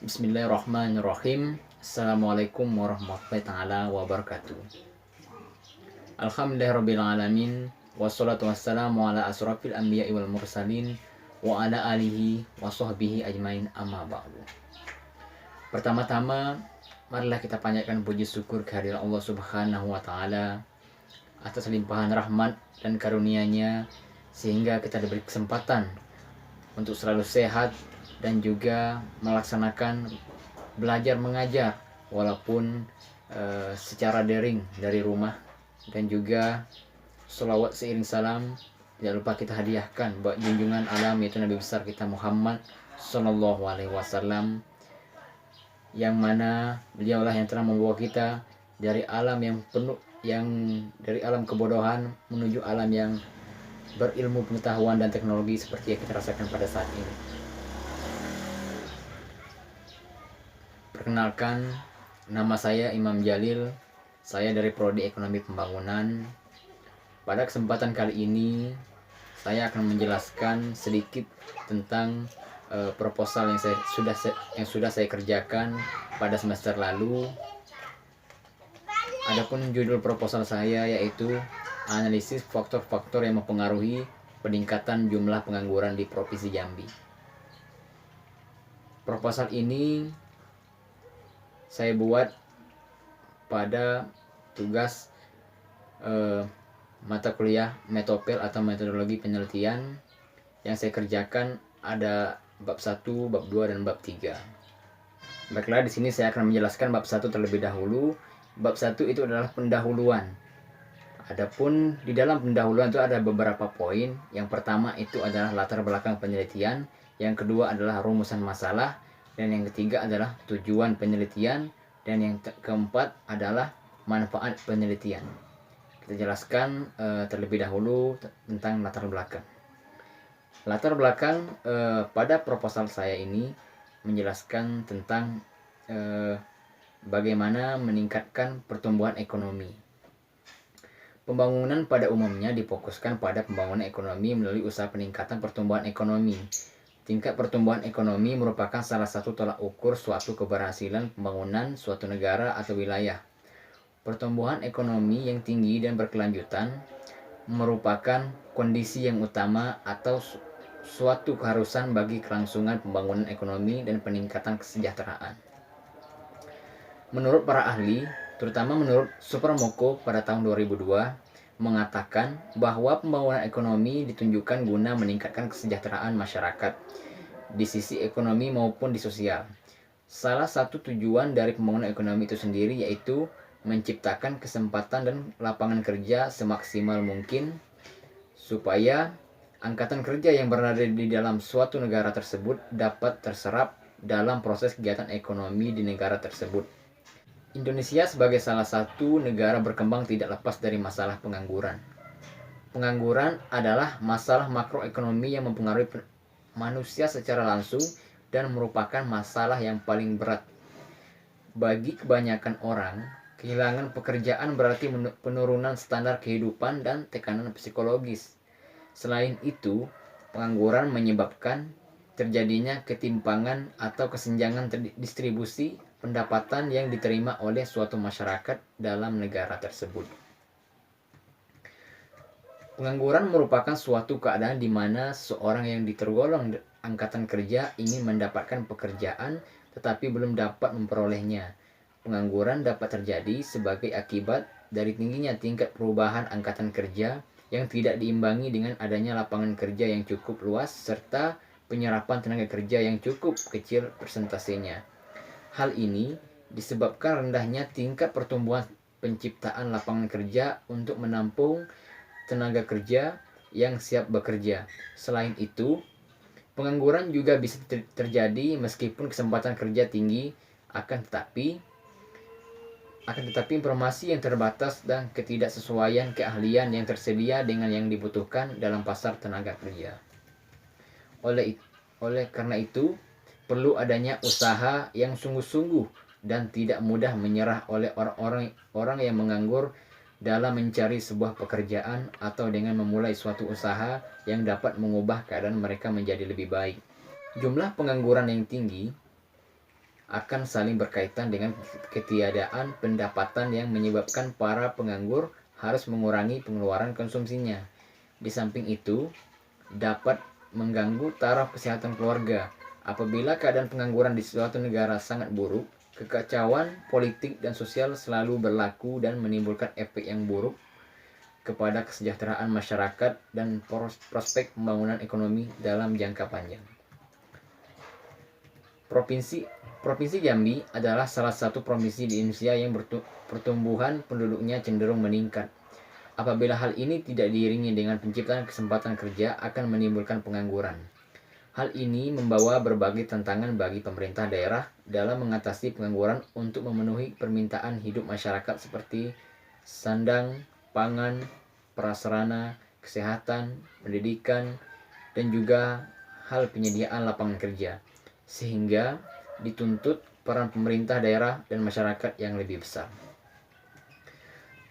Bismillahirrahmanirrahim. Assalamualaikum warahmatullahi taala wabarakatuh. Alhamdulillahirabbil alamin. Wassalatu wassalamu ala asrofil anbiya'i wal mursalin wa ala alihi wa sahbihi ajmain, amma ba'du. Pertama-tama, marilah kita panjatkan puji syukur kehadiran Allah Subhanahu wa taala atas limpahan rahmat dan karunia-Nya sehingga kita diberi kesempatan untuk selalu sehat dan juga melaksanakan belajar mengajar walaupun secara daring dari rumah, dan juga sholawat seiring salam tidak lupa kita hadiahkan buat junjungan alam, yaitu Nabi besar kita Muhammad Sallallahu Alaihi Wasallam, yang mana beliaulah yang telah membawa kita dari alam yang penuh dari alam kebodohan menuju alam yang berilmu pengetahuan dan teknologi seperti yang kita rasakan pada saat ini. Perkenalkan, nama saya Imam Jalil. Saya dari Prodi Ekonomi Pembangunan. Pada kesempatan kali ini, saya akan menjelaskan sedikit tentang proposal yang sudah saya kerjakan pada semester lalu. Adapun judul proposal saya yaitu analisis faktor-faktor yang mempengaruhi peningkatan jumlah pengangguran di Provinsi Jambi. Proposal ini saya buat pada tugas mata kuliah metopel atau metodologi penelitian yang saya kerjakan. Ada bab 1, bab 2, dan bab 3. Baiklah, di sini saya akan menjelaskan bab 1 terlebih dahulu. Bab 1 itu adalah pendahuluan. Adapun di dalam pendahuluan itu ada beberapa poin. Yang pertama itu adalah latar belakang penelitian, yang kedua adalah rumusan masalah, dan yang ketiga adalah tujuan penelitian, dan yang keempat adalah manfaat penelitian. Kita jelaskan terlebih dahulu tentang latar belakang. Latar belakang pada proposal saya ini menjelaskan tentang bagaimana meningkatkan pertumbuhan ekonomi. Pembangunan pada umumnya difokuskan pada pembangunan ekonomi melalui usaha peningkatan pertumbuhan ekonomi. Tingkat pertumbuhan ekonomi merupakan salah satu tolak ukur suatu keberhasilan pembangunan suatu negara atau wilayah. Pertumbuhan ekonomi yang tinggi dan berkelanjutan merupakan kondisi yang utama atau suatu keharusan bagi kelangsungan pembangunan ekonomi dan peningkatan kesejahteraan. Menurut para ahli, terutama menurut Supermoko pada tahun 2002, mengatakan bahwa pembangunan ekonomi ditunjukkan guna meningkatkan kesejahteraan masyarakat di sisi ekonomi maupun di sosial. Salah satu tujuan dari pembangunan ekonomi itu sendiri yaitu menciptakan kesempatan dan lapangan kerja semaksimal mungkin supaya angkatan kerja yang berada di dalam suatu negara tersebut dapat terserap dalam proses kegiatan ekonomi di negara tersebut. Indonesia sebagai salah satu negara berkembang tidak lepas dari masalah pengangguran. Pengangguran adalah masalah makroekonomi yang mempengaruhi manusia secara langsung dan merupakan masalah yang paling berat. Bagi kebanyakan orang, kehilangan pekerjaan berarti penurunan standar kehidupan dan tekanan psikologis. Selain itu, pengangguran menyebabkan terjadinya ketimpangan atau kesenjangan distribusi pendapatan yang diterima oleh suatu masyarakat dalam negara tersebut. Pengangguran merupakan suatu keadaan di mana seorang yang tergolong angkatan kerja ingin mendapatkan pekerjaan tetapi belum dapat memperolehnya. Pengangguran dapat terjadi sebagai akibat dari tingginya tingkat perubahan angkatan kerja yang tidak diimbangi dengan adanya lapangan kerja yang cukup luas serta penyerapan tenaga kerja yang cukup kecil persentasenya. Hal ini disebabkan rendahnya tingkat pertumbuhan penciptaan lapangan kerja untuk menampung tenaga kerja yang siap bekerja. Selain itu, pengangguran juga bisa terjadi meskipun kesempatan kerja tinggi, akan tetapi informasi yang terbatas dan ketidaksesuaian keahlian yang tersedia dengan yang dibutuhkan dalam pasar tenaga kerja. Oleh karena itu, perlu adanya usaha yang sungguh-sungguh dan tidak mudah menyerah oleh orang yang menganggur dalam mencari sebuah pekerjaan atau dengan memulai suatu usaha yang dapat mengubah keadaan mereka menjadi lebih baik. Jumlah pengangguran yang tinggi akan saling berkaitan dengan ketiadaan pendapatan yang menyebabkan para penganggur harus mengurangi pengeluaran konsumsinya. Di samping itu, dapat mengganggu taraf kesehatan keluarga. Apabila keadaan pengangguran di suatu negara sangat buruk, kekacauan politik dan sosial selalu berlaku dan menimbulkan efek yang buruk kepada kesejahteraan masyarakat dan prospek pembangunan ekonomi dalam jangka panjang. Provinsi Jambi adalah salah satu provinsi di Indonesia yang pertumbuhan penduduknya cenderung meningkat. Apabila hal ini tidak diiringi dengan penciptaan kesempatan kerja, akan menimbulkan pengangguran. Hal ini membawa berbagai tantangan bagi pemerintah daerah dalam mengatasi pengangguran untuk memenuhi permintaan hidup masyarakat seperti sandang, pangan, prasarana, kesehatan, pendidikan, dan juga hal penyediaan lapangan kerja, sehingga dituntut peran pemerintah daerah dan masyarakat yang lebih besar.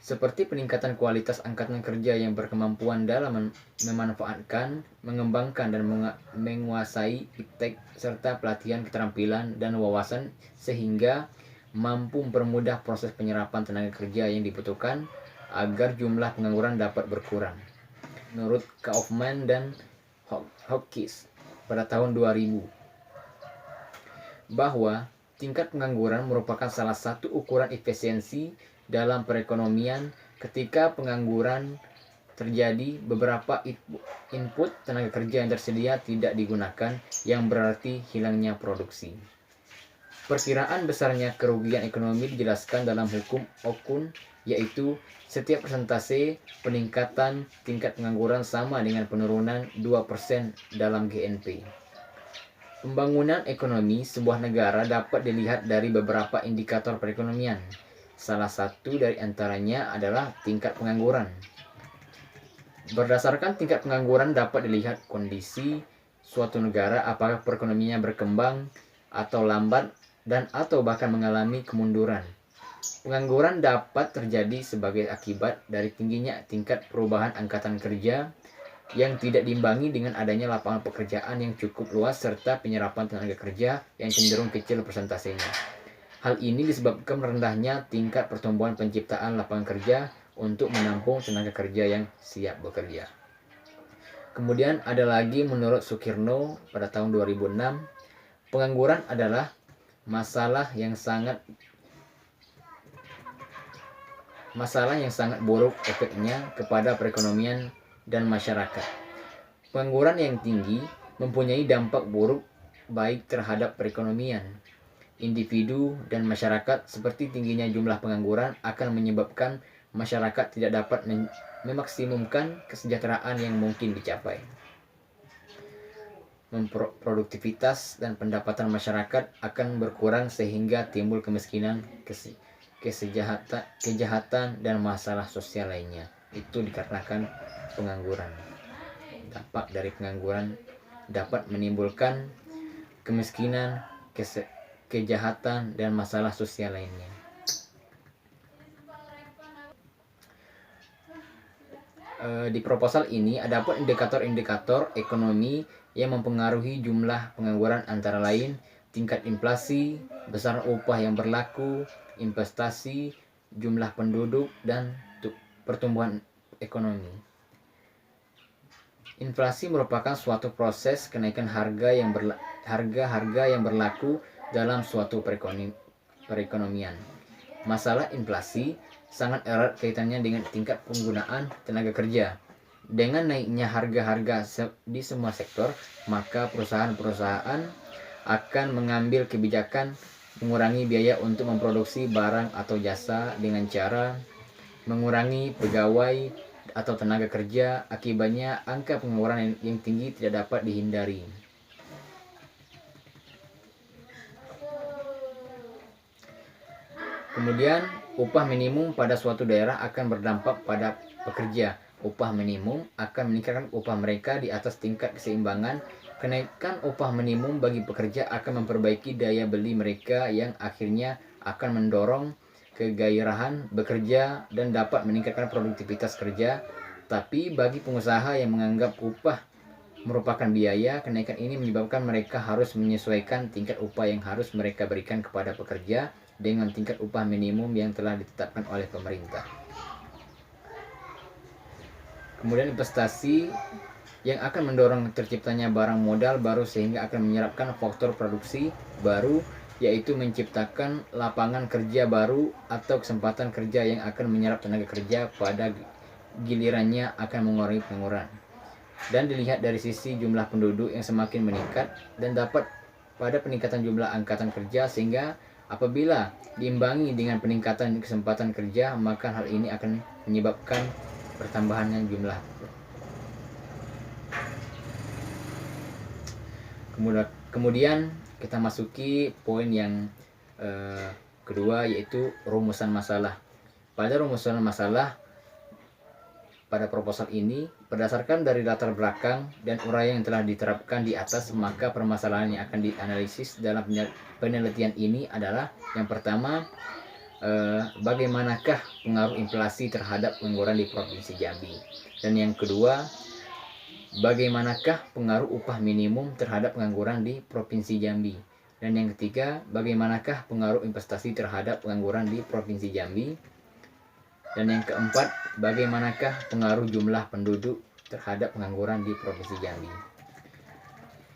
Seperti peningkatan kualitas angkatan kerja yang berkemampuan dalam memanfaatkan, mengembangkan, dan menguasai iptek, serta pelatihan keterampilan dan wawasan sehingga mampu mempermudah proses penyerapan tenaga kerja yang dibutuhkan agar jumlah pengangguran dapat berkurang. Menurut Kaufman dan Hopkins pada tahun 2000, bahwa tingkat pengangguran merupakan salah satu ukuran efisiensi dalam perekonomian. Ketika pengangguran terjadi, beberapa input tenaga kerja yang tersedia tidak digunakan, yang berarti hilangnya produksi. Perkiraan besarnya kerugian ekonomi dijelaskan dalam hukum Okun, yaitu setiap persentase peningkatan tingkat pengangguran sama dengan penurunan 2% dalam GNP. Pembangunan ekonomi sebuah negara dapat dilihat dari beberapa indikator perekonomian. Salah satu dari antaranya adalah tingkat pengangguran. Berdasarkan tingkat pengangguran dapat dilihat kondisi suatu negara, apakah perekonomiannya berkembang atau lambat dan atau bahkan mengalami kemunduran. Pengangguran dapat terjadi sebagai akibat dari tingginya tingkat perubahan angkatan kerja yang tidak diimbangi dengan adanya lapangan pekerjaan yang cukup luas serta penyerapan tenaga kerja yang cenderung kecil persentasenya. Hal ini disebabkan rendahnya tingkat pertumbuhan penciptaan lapangan kerja untuk menampung tenaga kerja yang siap bekerja. Kemudian ada lagi menurut Sukirno pada tahun 2006, pengangguran adalah masalah yang sangat buruk efeknya kepada perekonomian dan masyarakat. Pengangguran yang tinggi mempunyai dampak buruk baik terhadap perekonomian individu dan masyarakat, seperti tingginya jumlah pengangguran akan menyebabkan masyarakat tidak dapat memaksimumkan kesejahteraan yang mungkin dicapai. Produktivitas dan pendapatan masyarakat akan berkurang sehingga timbul kemiskinan, kejahatan, dan masalah sosial lainnya. Itu dikarenakan pengangguran. Dampak dari pengangguran dapat menimbulkan kemiskinan, kejahatan, dan masalah sosial lainnya. Di proposal ini ada pun indikator-indikator ekonomi yang mempengaruhi jumlah pengangguran, antara lain tingkat inflasi, besar upah yang berlaku, investasi, jumlah penduduk, dan pertumbuhan ekonomi. Inflasi merupakan suatu proses kenaikan harga yang berlaku dalam suatu perekonomian. Masalah inflasi sangat erat kaitannya dengan tingkat penggunaan tenaga kerja. Dengan naiknya harga-harga di semua sektor, maka perusahaan-perusahaan akan mengambil kebijakan mengurangi biaya untuk memproduksi barang atau jasa dengan cara mengurangi pegawai atau tenaga kerja. Akibatnya angka pengangguran yang tinggi tidak dapat dihindari. Kemudian, upah minimum pada suatu daerah akan berdampak pada pekerja. Upah minimum akan meningkatkan upah mereka di atas tingkat keseimbangan. Kenaikan upah minimum bagi pekerja akan memperbaiki daya beli mereka, yang akhirnya akan mendorong kegairahan bekerja dan dapat meningkatkan produktivitas kerja. Tapi bagi pengusaha yang menganggap upah merupakan biaya. Kenaikan ini menyebabkan mereka harus menyesuaikan tingkat upah yang harus mereka berikan kepada pekerja dengan tingkat upah minimum yang telah ditetapkan oleh pemerintah. Kemudian investasi yang akan mendorong terciptanya barang modal baru sehingga akan menyerapkan faktor produksi baru, yaitu menciptakan lapangan kerja baru atau kesempatan kerja yang akan menyerap tenaga kerja pada gilirannya akan mengurangi pengangguran. Dan dilihat dari sisi jumlah penduduk yang semakin meningkat dan dapat pada peningkatan jumlah angkatan kerja, sehingga apabila diimbangi dengan peningkatan kesempatan kerja, maka hal ini akan menyebabkan pertambahannya jumlah. Kemudian kita masuki poin yang kedua, yaitu rumusan masalah. Pada rumusan masalah pada proposal ini, berdasarkan dari latar belakang dan uraian yang telah diterapkan di atas, maka permasalahan yang akan dianalisis dalam penelitian ini adalah: yang pertama, bagaimanakah pengaruh inflasi terhadap pengangguran di Provinsi Jambi, dan yang kedua, bagaimanakah pengaruh upah minimum terhadap pengangguran di Provinsi Jambi, dan yang ketiga, bagaimanakah pengaruh investasi terhadap pengangguran di Provinsi Jambi, dan yang keempat, bagaimanakah pengaruh jumlah penduduk terhadap pengangguran di Provinsi Jambi.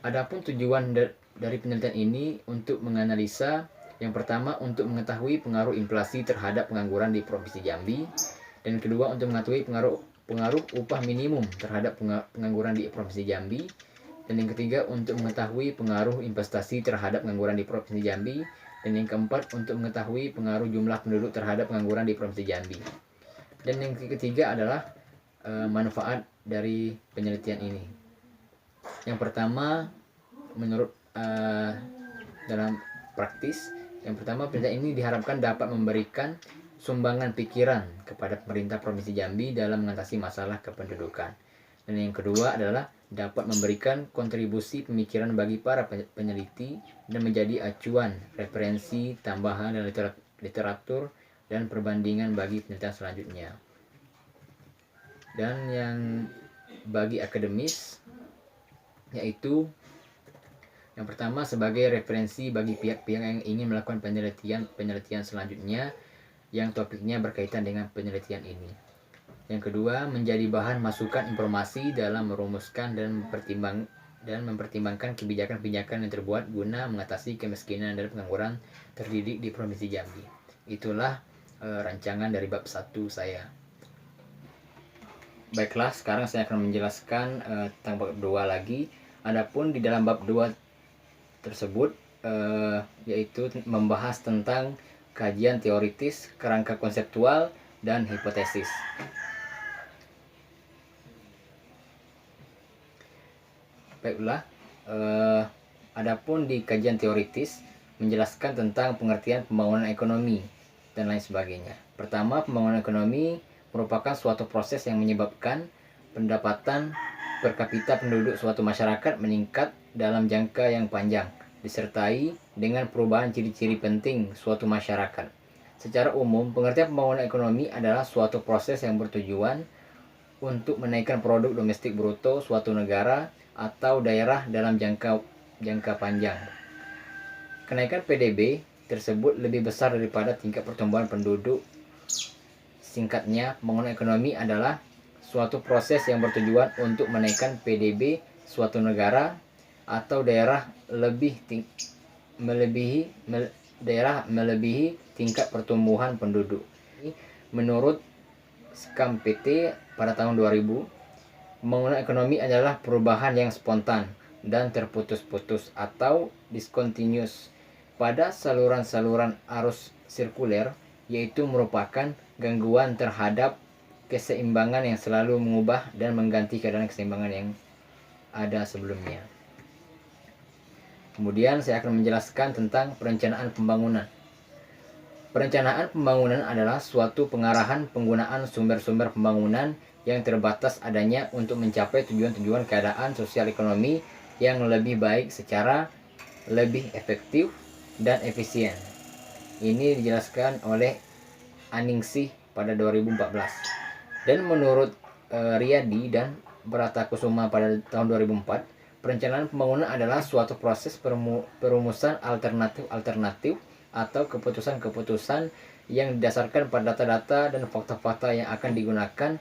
Adapun tujuan dari penelitian ini untuk menganalisa, yang pertama untuk mengetahui pengaruh inflasi terhadap pengangguran di Provinsi Jambi, dan kedua untuk mengetahui pengaruh upah minimum terhadap pengangguran di Provinsi Jambi, dan yang ketiga untuk mengetahui pengaruh investasi terhadap pengangguran di Provinsi Jambi, dan yang keempat untuk mengetahui pengaruh jumlah penduduk terhadap pengangguran di Provinsi Jambi. Dan yang ketiga adalah manfaat dari penelitian ini. Yang pertama, menurut dalam praktis, yang pertama, penelitian ini diharapkan dapat memberikan sumbangan pikiran kepada pemerintah Provinsi Jambi dalam mengatasi masalah kependudukan. Dan yang kedua adalah dapat memberikan kontribusi pemikiran bagi para peneliti dan menjadi acuan, referensi, tambahan dan literatur dan perbandingan bagi penelitian selanjutnya. Dan yang bagi akademis, yaitu yang pertama sebagai referensi bagi pihak-pihak yang ingin melakukan penelitian selanjutnya yang topiknya berkaitan dengan penelitian ini. Yang kedua, menjadi bahan masukan informasi dalam merumuskan dan mempertimbangkan kebijakan-kebijakan yang terbuat guna mengatasi kemiskinan dan pengangguran terdidik di Provinsi Jambi. Itulah rancangan dari bab 1 saya. Baiklah, sekarang saya akan menjelaskan tentang bab 2 lagi. Adapun di dalam bab 2 tersebut yaitu membahas tentang kajian teoritis, kerangka konseptual, dan hipotesis. Baiklah, adapun di kajian teoritis menjelaskan tentang pengertian pembangunan ekonomi dan lain sebagainya. Pertama, pembangunan ekonomi merupakan suatu proses yang menyebabkan pendapatan per kapita penduduk suatu masyarakat meningkat dalam jangka yang panjang, disertai dengan perubahan ciri-ciri penting suatu masyarakat. Secara umum, pengertian pembangunan ekonomi adalah suatu proses yang bertujuan untuk menaikkan produk domestik bruto suatu negara atau daerah dalam jangka panjang. Kenaikan PDB tersebut lebih besar daripada tingkat pertumbuhan penduduk. Singkatnya, pembangunan ekonomi adalah suatu proses yang bertujuan untuk menaikkan PDB suatu negara atau daerah melebihi tingkat pertumbuhan penduduk. Menurut Skam PT pada tahun 2000, pembangunan ekonomi adalah perubahan yang spontan dan terputus-putus atau discontinuous pada saluran-saluran arus sirkuler, yaitu merupakan gangguan terhadap keseimbangan yang selalu mengubah dan mengganti keadaan keseimbangan yang ada sebelumnya. Kemudian saya akan menjelaskan tentang perencanaan pembangunan. Perencanaan pembangunan adalah suatu pengarahan penggunaan sumber-sumber pembangunan yang terbatas adanya untuk mencapai tujuan-tujuan keadaan sosial ekonomi yang lebih baik secara lebih efektif dan efisien. Ini dijelaskan oleh Aningsih pada 2014. Dan menurut Riyadi dan Bratakusuma pada tahun 2004, perencanaan pembangunan adalah suatu proses perumusan alternatif-alternatif atau keputusan-keputusan yang didasarkan pada data-data dan fakta-fakta yang akan digunakan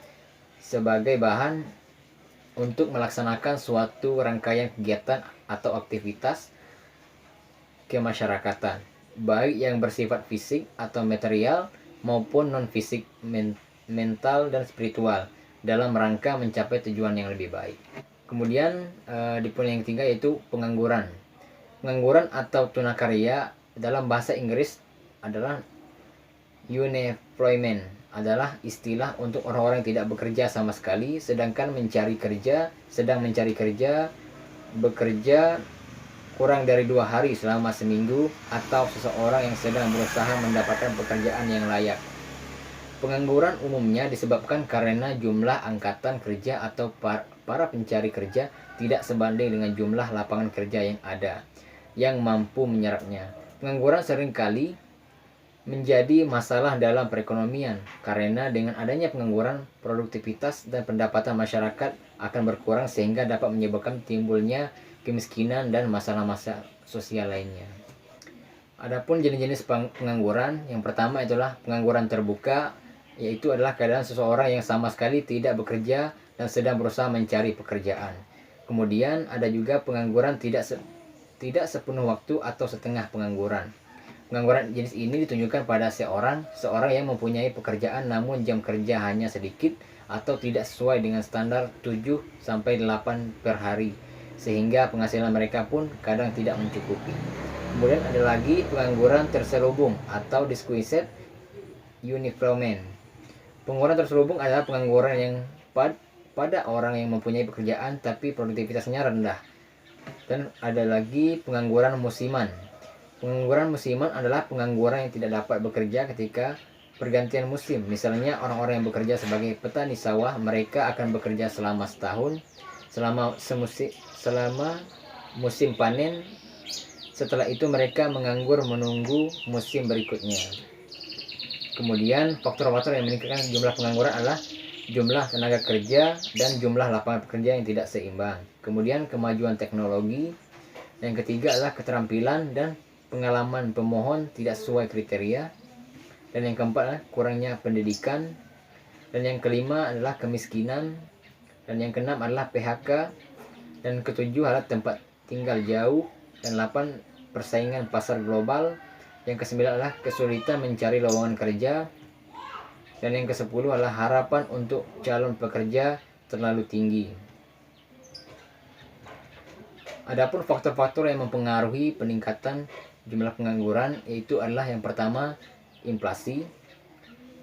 sebagai bahan untuk melaksanakan suatu rangkaian kegiatan atau aktivitas kemasyarakatan, baik yang bersifat fisik atau material maupun non-fisik, mental dan spiritual, dalam rangka mencapai tujuan yang lebih baik. Kemudian di poin yang ketiga yaitu pengangguran. Pengangguran atau tunakarya dalam bahasa Inggris adalah unemployment, adalah istilah untuk orang-orang yang tidak bekerja sama sekali, sedang mencari kerja, bekerja kurang dari 2 hari selama seminggu, atau seseorang yang sedang berusaha mendapatkan pekerjaan yang layak. Pengangguran umumnya disebabkan karena jumlah angkatan kerja atau para pencari kerja tidak sebanding dengan jumlah lapangan kerja yang ada, yang mampu menyerapnya. Pengangguran seringkali menjadi masalah dalam perekonomian, karena dengan adanya pengangguran, produktivitas dan pendapatan masyarakat akan berkurang sehingga dapat menyebabkan timbulnya kemiskinan dan masalah-masalah sosial lainnya. Adapun jenis-jenis pengangguran, yang pertama itulah pengangguran terbuka, yaitu adalah keadaan seseorang yang sama sekali tidak bekerja dan sedang berusaha mencari pekerjaan. Kemudian ada juga pengangguran tidak sepenuh waktu atau setengah pengangguran. Pengangguran jenis ini ditunjukkan pada seorang yang mempunyai pekerjaan namun jam kerja hanya sedikit atau tidak sesuai dengan standar 7-8 per hari, sehingga penghasilan mereka pun kadang tidak mencukupi. Kemudian ada lagi pengangguran terselubung atau disguised unemployment. Pengangguran terselubung adalah pengangguran yang pada orang yang mempunyai pekerjaan tapi produktivitasnya rendah. Dan ada lagi pengangguran musiman. Pengangguran musiman adalah pengangguran yang tidak dapat bekerja ketika pergantian musim. Misalnya orang-orang yang bekerja sebagai petani sawah, mereka akan bekerja selama setahun, selama musim panen. Setelah itu mereka menganggur menunggu musim berikutnya. Kemudian faktor-faktor yang meningkatkan jumlah pengangguran adalah jumlah tenaga kerja dan jumlah lapangan pekerja yang tidak seimbang. Kemudian kemajuan teknologi. Yang ketiga adalah keterampilan dan pengalaman pemohon tidak sesuai kriteria. Dan yang keempat adalah kurangnya pendidikan. Dan yang kelima adalah kemiskinan. Dan yang keenam adalah PHK. Dan ketujuh adalah tempat tinggal jauh. Dan 8 persaingan pasar global. Yang kesembilan adalah kesulitan mencari lowongan kerja. Dan yang ke-10 adalah harapan untuk calon pekerja terlalu tinggi. Adapun faktor-faktor yang mempengaruhi peningkatan jumlah pengangguran yaitu adalah yang pertama, inflasi.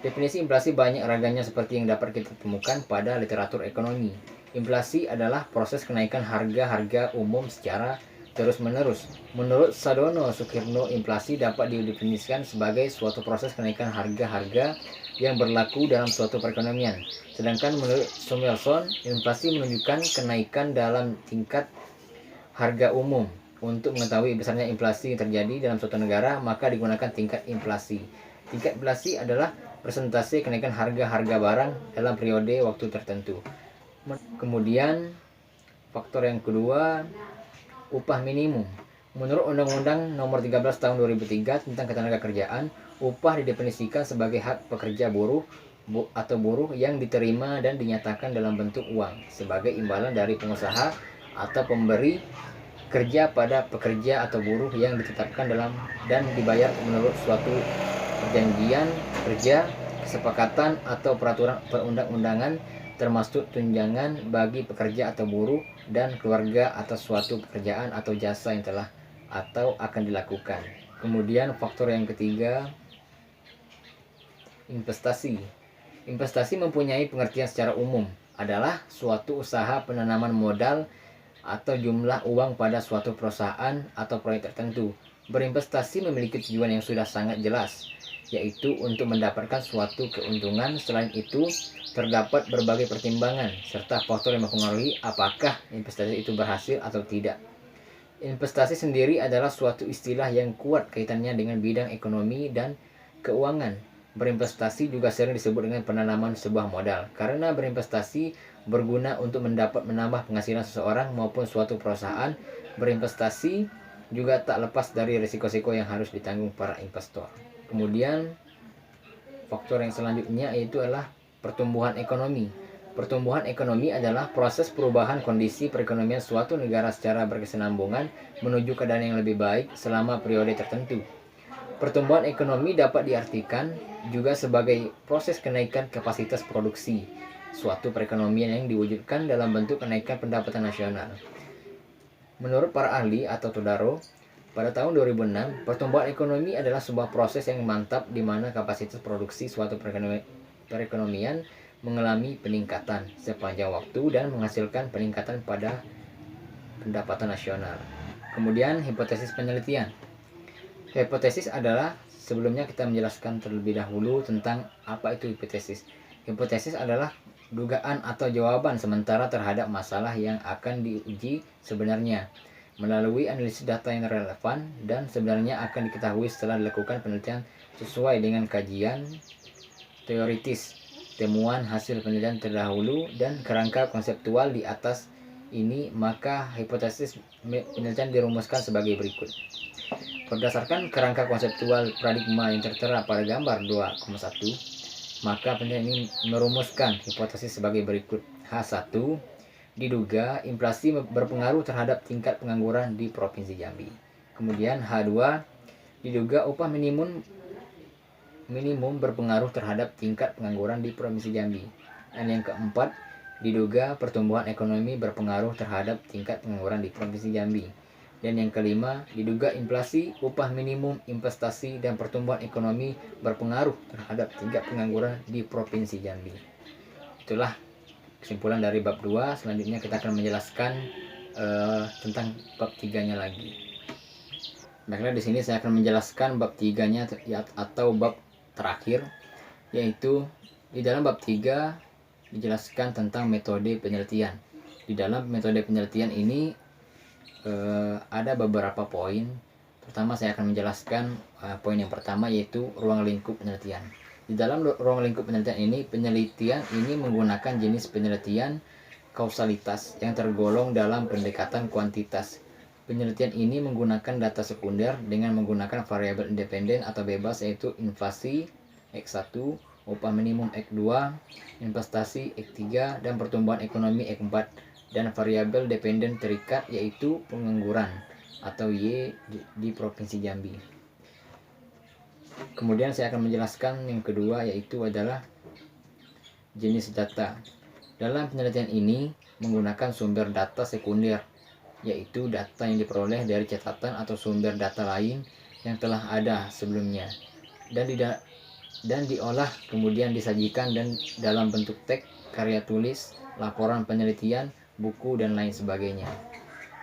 Definisi inflasi banyak raganya seperti yang dapat kita temukan pada literatur ekonomi. Inflasi adalah proses kenaikan harga-harga umum secara terus-menerus. Menurut Sadono Sukirno, inflasi dapat didefinisikan sebagai suatu proses kenaikan harga-harga yang berlaku dalam suatu perekonomian. Sedangkan menurut Samuelson, inflasi menunjukkan kenaikan dalam tingkat harga umum. Untuk mengetahui besarnya inflasi yang terjadi dalam suatu negara, maka digunakan tingkat inflasi. Tingkat inflasi adalah persentase kenaikan harga-harga barang dalam periode waktu tertentu. Kemudian faktor yang kedua, upah minimum. Menurut Undang-Undang Nomor 13 Tahun 2003 tentang Ketenagakerjaan, upah didefinisikan sebagai hak pekerja buruh atau buruh yang diterima dan dinyatakan dalam bentuk uang sebagai imbalan dari pengusaha atau pemberi kerja pada pekerja atau buruh yang ditetapkan dalam dan dibayar menurut suatu perjanjian kerja, kesepakatan atau peraturan perundang-undangan, termasuk tunjangan bagi pekerja atau buruh dan keluarga atas suatu pekerjaan atau jasa yang telah atau akan dilakukan. Kemudian faktor yang ketiga, investasi. Investasi mempunyai pengertian secara umum adalah suatu usaha penanaman modal atau jumlah uang pada suatu perusahaan atau proyek tertentu. Berinvestasi memiliki tujuan yang sudah sangat jelas, yaitu untuk mendapatkan suatu keuntungan. Selain itu, terdapat berbagai pertimbangan serta faktor yang mempengaruhi apakah investasi itu berhasil atau tidak. Investasi sendiri adalah suatu istilah yang kuat kaitannya dengan bidang ekonomi dan keuangan. Berinvestasi juga sering disebut dengan penanaman sebuah modal, karena berinvestasi berguna untuk menambah penghasilan seseorang maupun suatu perusahaan. Berinvestasi juga tak lepas dari risiko-risiko yang harus ditanggung para investor. Kemudian faktor yang selanjutnya yaitu adalah pertumbuhan ekonomi. Pertumbuhan ekonomi adalah proses perubahan kondisi perekonomian suatu negara secara berkesinambungan menuju keadaan yang lebih baik selama periode tertentu. Pertumbuhan ekonomi dapat diartikan juga sebagai proses kenaikan kapasitas produksi suatu perekonomian yang diwujudkan dalam bentuk kenaikan pendapatan nasional. Menurut para ahli atau Todaro, pada tahun 2006, pertumbuhan ekonomi adalah sebuah proses yang mantap di mana kapasitas produksi suatu perekonomian mengalami peningkatan sepanjang waktu dan menghasilkan peningkatan pada pendapatan nasional. Kemudian hipotesis penelitian. Hipotesis adalah, sebelumnya kita menjelaskan terlebih dahulu tentang apa itu hipotesis. Hipotesis adalah dugaan atau jawaban sementara terhadap masalah yang akan diuji sebenarnya melalui analisis data yang relevan dan sebenarnya akan diketahui setelah dilakukan penelitian sesuai dengan kajian teoritis, temuan hasil penelitian terdahulu dan kerangka konseptual di atas ini, maka hipotesis penelitian dirumuskan sebagai berikut. Berdasarkan kerangka konseptual paradigma yang tertera pada gambar 2,1, maka penelitian ini merumuskan hipotesis sebagai berikut. H1, diduga inflasi berpengaruh terhadap tingkat pengangguran di Provinsi Jambi. Kemudian H2, diduga upah minimum berpengaruh terhadap tingkat pengangguran di Provinsi Jambi. Dan yang keempat, diduga pertumbuhan ekonomi berpengaruh terhadap tingkat pengangguran di Provinsi Jambi. Dan yang kelima, diduga inflasi, upah minimum, investasi, dan pertumbuhan ekonomi berpengaruh terhadap tingkat pengangguran di Provinsi Jambi. Itulah kesimpulan dari bab 2. Selanjutnya kita akan menjelaskan tentang bab 3-nya lagi. Baiklah, di sini saya akan menjelaskan bab 3-nya atau bab terakhir, yaitu di dalam bab 3 dijelaskan tentang metode penelitian. Di dalam metode penelitian ini ada beberapa poin. Pertama, saya akan menjelaskan poin yang pertama, yaitu ruang lingkup penelitian. Di dalam ruang lingkup penelitian ini menggunakan jenis penelitian kausalitas yang tergolong dalam pendekatan kuantitas. Penelitian ini menggunakan data sekunder dengan menggunakan variabel independen atau bebas, yaitu inflasi X1, upah minimum X2, investasi X3, dan pertumbuhan ekonomi X4, dan variabel dependen terikat yaitu pengangguran atau Y di Provinsi Jambi. Kemudian saya akan menjelaskan yang kedua, yaitu adalah jenis data. Dalam penelitian ini menggunakan sumber data sekunder, yaitu data yang diperoleh dari catatan atau sumber data lain yang telah ada sebelumnya dan diolah kemudian disajikan dan dalam bentuk teks, karya tulis, laporan penelitian, buku, dan lain sebagainya.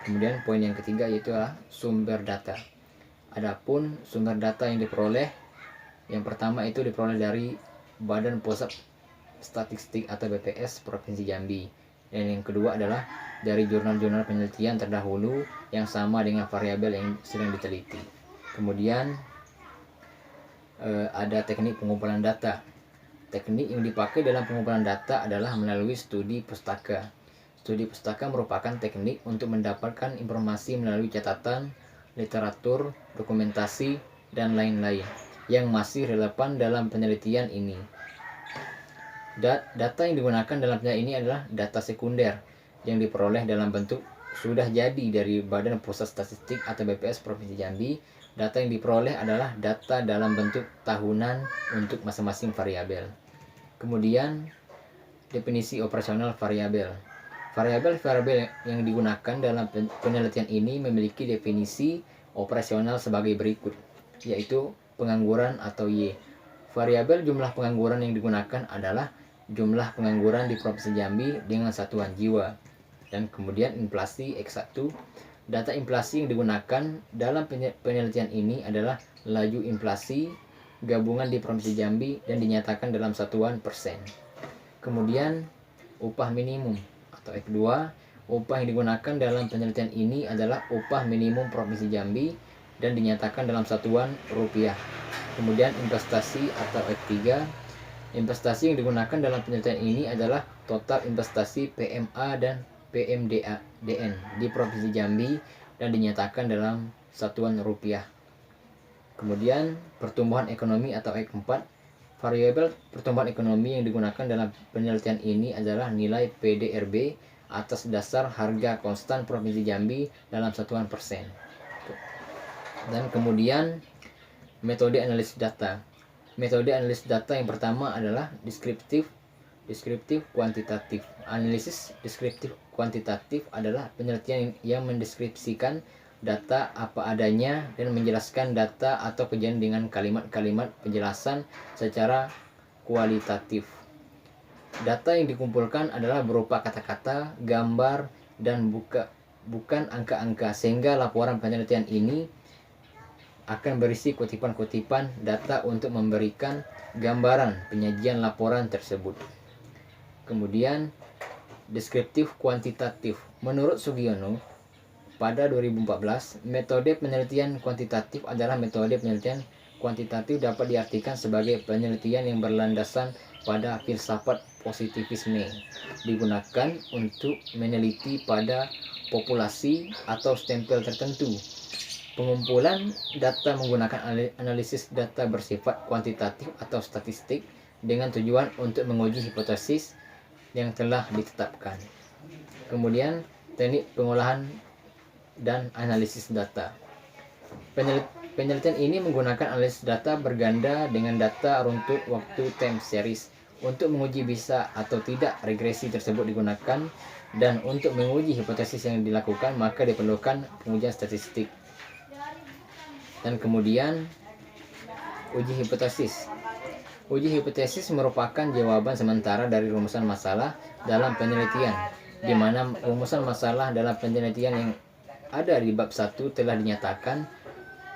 Kemudian poin yang ketiga yaitu adalah sumber data. Adapun sumber data yang diperoleh, yang pertama itu diperoleh dari Badan Pusat Statistik atau BPS Provinsi Jambi. Dan yang kedua adalah dari jurnal-jurnal penelitian terdahulu yang sama dengan variabel yang sedang diteliti. Kemudian ada teknik pengumpulan data. Teknik yang dipakai dalam pengumpulan data adalah melalui studi pustaka. Studi pustaka merupakan teknik untuk mendapatkan informasi melalui catatan, literatur, dokumentasi, dan lain-lain yang masih relevan dalam penelitian ini. Data yang digunakan dalam penelitian ini adalah data sekunder yang diperoleh dalam bentuk sudah jadi dari Badan Pusat Statistik atau BPS Provinsi Jambi. Data yang diperoleh adalah data dalam bentuk tahunan untuk masing-masing variabel. Kemudian definisi operasional variabel. Variabel yang digunakan dalam penelitian ini memiliki definisi operasional sebagai berikut, yaitu pengangguran atau Y. Variabel jumlah pengangguran yang digunakan adalah jumlah pengangguran di Provinsi Jambi dengan satuan jiwa. Dan kemudian inflasi X1. Data inflasi yang digunakan dalam penelitian ini adalah laju inflasi gabungan di Provinsi Jambi dan dinyatakan dalam satuan persen. Kemudian upah minimum atau X2. Upah yang digunakan dalam penelitian ini adalah upah minimum Provinsi Jambi dan dinyatakan dalam satuan rupiah. Kemudian investasi atau F3. Investasi yang digunakan dalam penelitian ini adalah total investasi PMA dan PMDN di Provinsi Jambi dan dinyatakan dalam satuan rupiah. Kemudian pertumbuhan ekonomi atau F4. Variabel pertumbuhan ekonomi yang digunakan dalam penelitian ini adalah nilai PDRB atas dasar harga konstan Provinsi Jambi dalam satuan persen. Dan kemudian metode analisis data. Metode analisis data yang pertama adalah deskriptif kuantitatif. Analisis deskriptif kuantitatif adalah penelitian yang mendeskripsikan data apa adanya dan menjelaskan data atau kejadian dengan kalimat-kalimat penjelasan secara kualitatif. Data yang dikumpulkan adalah berupa kata-kata, gambar, dan bukan angka-angka, sehingga laporan penelitian ini akan berisi kutipan-kutipan data untuk memberikan gambaran penyajian laporan tersebut. Kemudian deskriptif kuantitatif. Menurut Sugiono, pada 2014, metode penelitian kuantitatif adalah metode penelitian kuantitatif dapat diartikan sebagai penelitian yang berlandasan pada filsafat positivisme, digunakan untuk meneliti pada populasi atau stempel tertentu. Pengumpulan data menggunakan analisis data bersifat kuantitatif atau statistik dengan tujuan untuk menguji hipotesis yang telah ditetapkan. Kemudian teknik pengolahan dan analisis data. Penelitian ini menggunakan analisis data berganda dengan data runtut waktu time series. Untuk menguji bisa atau tidak regresi tersebut digunakan, dan untuk menguji hipotesis yang dilakukan maka diperlukan pengujian statistik. Dan kemudian uji hipotesis. Uji hipotesis merupakan jawaban sementara dari rumusan masalah dalam penelitian, di mana rumusan masalah dalam penelitian yang ada di bab 1 telah dinyatakan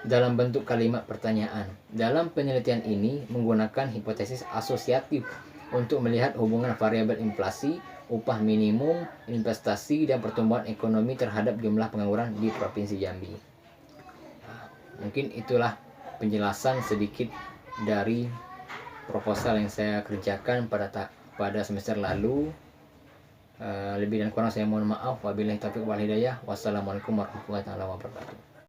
dalam bentuk kalimat pertanyaan. Dalam penelitian ini menggunakan hipotesis asosiatif untuk melihat hubungan variabel inflasi, upah minimum, investasi, dan pertumbuhan ekonomi terhadap jumlah pengangguran di Provinsi Jambi. Mungkin itulah penjelasan sedikit dari proposal yang saya kerjakan pada semester lalu. Lebih dan kurang saya mohon maaf. Wabillahi taufiq wal hidayah. Wassalamualaikum warahmatullahi wabarakatuh.